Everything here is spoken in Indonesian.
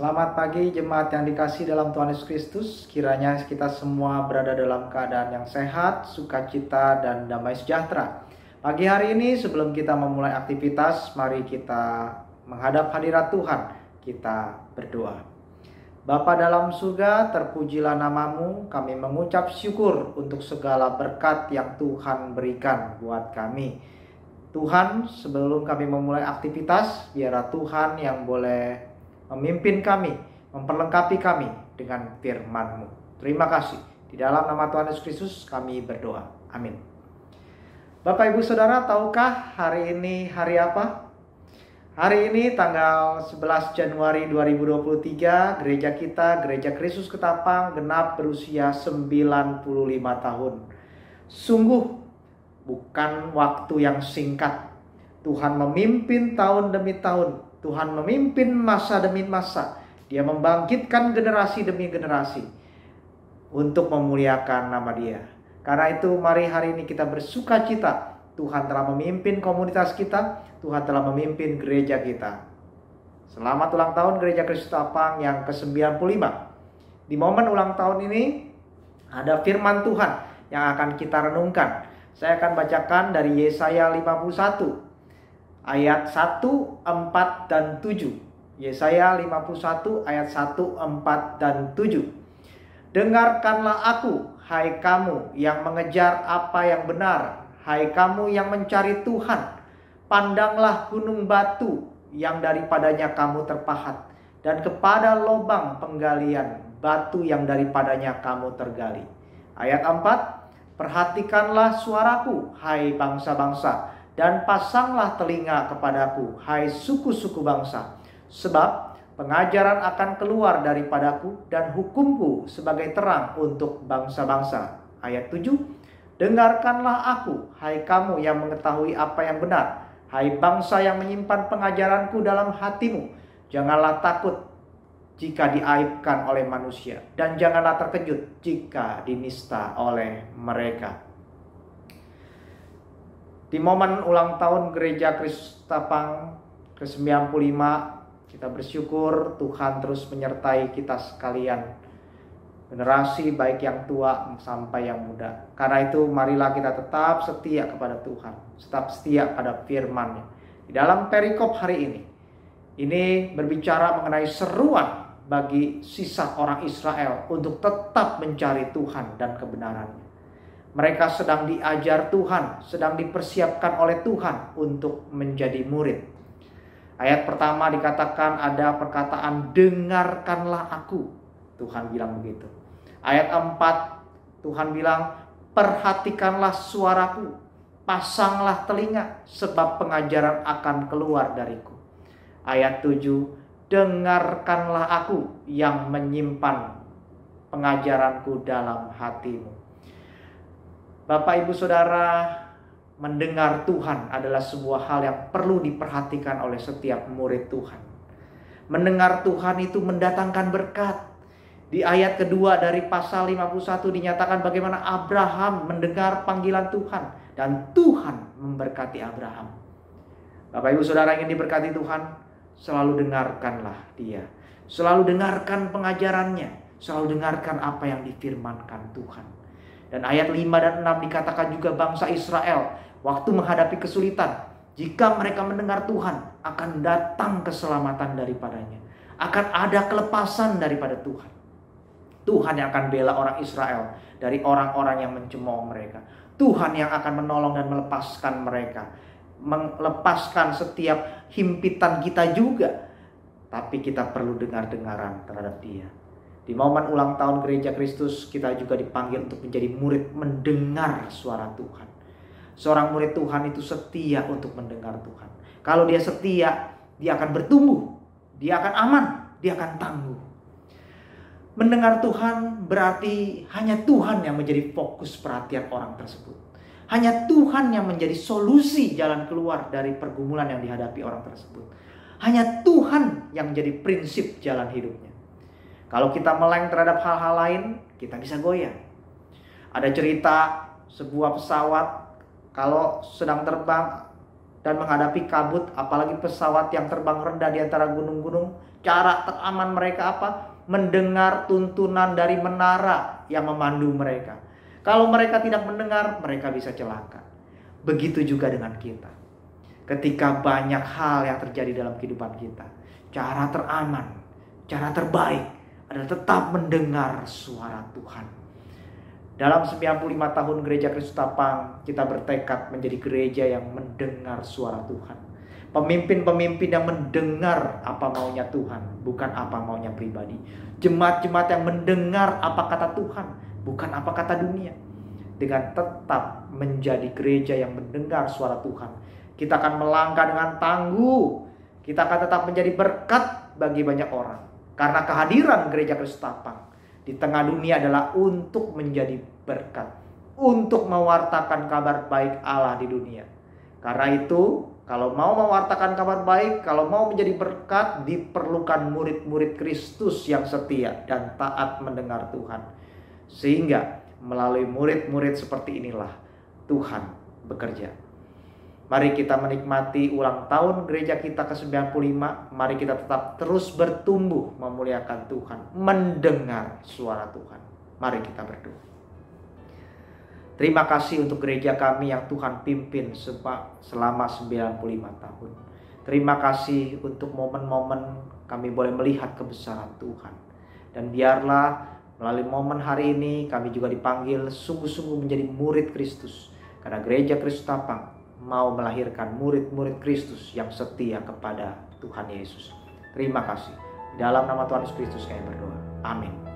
Selamat pagi jemaat yang dikasihi dalam Tuhan Yesus Kristus. Kiranya kita semua berada dalam keadaan yang sehat, sukacita, dan damai sejahtera. Pagi hari ini sebelum kita memulai aktivitas, mari kita menghadap hadirat Tuhan. Kita berdoa. Bapa dalam surga, terpujilah namamu. Kami mengucap syukur untuk segala berkat yang Tuhan berikan buat kami. Tuhan, sebelum kami memulai aktivitas, biarlah Tuhan yang boleh memimpin kami, memperlengkapi kami dengan firman-Mu. Terima kasih. Di dalam nama Tuhan Yesus Kristus kami berdoa. Amin. Bapak Ibu Saudara, tahukah hari ini hari apa? Hari ini tanggal 11 Januari 2023, gereja kita, Gereja Kristus Ketapang, genap berusia 95 tahun. Sungguh bukan waktu yang singkat. Tuhan memimpin tahun demi tahun. Tuhan memimpin masa demi masa. Dia membangkitkan generasi demi generasi untuk memuliakan nama Dia. Karena itu mari hari ini kita bersuka cita. Tuhan telah memimpin komunitas kita. Tuhan telah memimpin gereja kita. Selamat ulang tahun Gereja Kristus Ketapang yang ke-95. Di momen ulang tahun ini ada firman Tuhan yang akan kita renungkan. Saya akan bacakan dari Yesaya 51. Ayat 1, 4, dan 7. Yesaya 51 ayat 1, 4, dan 7. Dengarkanlah aku, hai kamu yang mengejar apa yang benar, hai kamu yang mencari Tuhan. Pandanglah gunung batu yang daripadanya kamu terpahat, dan kepada lobang penggalian batu yang daripadanya kamu tergali. Ayat 4. Perhatikanlah suaraku, hai bangsa-bangsa, dan pasanglah telinga kepadaku, hai suku-suku bangsa. Sebab pengajaran akan keluar daripadaku, dan hukumku sebagai terang untuk bangsa-bangsa. Ayat 7. Dengarkanlah aku, hai kamu yang mengetahui apa yang benar, hai bangsa yang menyimpan pengajaranku dalam hatimu. Janganlah takut jika diaibkan oleh manusia, dan janganlah terkejut jika dinista oleh mereka. Di momen ulang tahun Gereja Kristus Ketapang ke-95, kita bersyukur Tuhan terus menyertai kita sekalian, generasi baik yang tua sampai yang muda. Karena itu marilah kita tetap setia kepada Tuhan, tetap setia pada firman-Nya. Di dalam perikop hari ini berbicara mengenai seruan bagi sisa orang Israel untuk tetap mencari Tuhan dan kebenaran-Nya. Mereka sedang diajar Tuhan, sedang dipersiapkan oleh Tuhan untuk menjadi murid. Ayat pertama dikatakan ada perkataan dengarkanlah aku. Tuhan bilang begitu. Ayat 4 Tuhan bilang perhatikanlah suaraku, pasanglah telinga sebab pengajaran akan keluar dariku. Ayat 7 dengarkanlah aku yang menyimpan pengajaranku dalam hatimu. Bapak Ibu Saudara, mendengar Tuhan adalah sebuah hal yang perlu diperhatikan oleh setiap murid Tuhan. Mendengar Tuhan itu mendatangkan berkat. Di ayat kedua dari pasal 51 dinyatakan bagaimana Abraham mendengar panggilan Tuhan, dan Tuhan memberkati Abraham. Bapak Ibu Saudara ingin diberkati Tuhan, selalu dengarkanlah Dia. Selalu dengarkan pengajarannya, selalu dengarkan apa yang difirmankan Tuhan. Dan ayat 5 dan 6 dikatakan juga bangsa Israel waktu menghadapi kesulitan, jika mereka mendengar Tuhan, akan datang keselamatan daripadanya. Akan ada kelepasan daripada Tuhan. Tuhan yang akan bela orang Israel dari orang-orang yang mencemooh mereka. Tuhan yang akan menolong dan melepaskan mereka. Melepaskan setiap himpitan kita juga. Tapi kita perlu dengar-dengaran terhadap Dia. Di momen ulang tahun Gereja Kristus, kita juga dipanggil untuk menjadi murid mendengar suara Tuhan. Seorang murid Tuhan itu setia untuk mendengar Tuhan. Kalau dia setia, dia akan bertumbuh, dia akan aman, dia akan tangguh. Mendengar Tuhan berarti hanya Tuhan yang menjadi fokus perhatian orang tersebut. Hanya Tuhan yang menjadi solusi jalan keluar dari pergumulan yang dihadapi orang tersebut. Hanya Tuhan yang menjadi prinsip jalan hidupnya. Kalau kita meleng terhadap hal-hal lain, kita bisa goyah. Ada cerita sebuah pesawat kalau sedang terbang dan menghadapi kabut, apalagi pesawat yang terbang rendah di antara gunung-gunung, cara teraman mereka apa? Mendengar tuntunan dari menara yang memandu mereka. Kalau mereka tidak mendengar, mereka bisa celaka. Begitu juga dengan kita. Ketika banyak hal yang terjadi dalam kehidupan kita, cara teraman, cara terbaik adalah tetap mendengar suara Tuhan. Dalam 95 tahun Gereja Kristus Tapang, kita bertekad menjadi gereja yang mendengar suara Tuhan. Pemimpin-pemimpin yang mendengar apa maunya Tuhan, bukan apa maunya pribadi. Jemaat-jemaat yang mendengar apa kata Tuhan, bukan apa kata dunia. Dengan tetap menjadi gereja yang mendengar suara Tuhan, kita akan melangkah dengan tangguh. Kita akan tetap menjadi berkat bagi banyak orang. Karena kehadiran Gereja Kristus Tapang di tengah dunia adalah untuk menjadi berkat, untuk mewartakan kabar baik Allah di dunia. Karena itu, kalau mau mewartakan kabar baik, kalau mau menjadi berkat, diperlukan murid-murid Kristus yang setia dan taat mendengar Tuhan. Sehingga melalui murid-murid seperti inilah Tuhan bekerja. Mari kita menikmati ulang tahun gereja kita ke-95. Mari kita tetap terus bertumbuh memuliakan Tuhan, mendengar suara Tuhan. Mari kita berdoa. Terima kasih untuk gereja kami yang Tuhan pimpin selama 95 tahun. Terima kasih untuk momen-momen kami boleh melihat kebesaran Tuhan. Dan biarlah melalui momen hari ini kami juga dipanggil sungguh-sungguh menjadi murid Kristus. Karena Gereja Kristus Tapang mau melahirkan murid-murid Kristus yang setia kepada Tuhan Yesus. Terima kasih. Dalam nama Tuhan Yesus Kristus kami berdoa. Amin.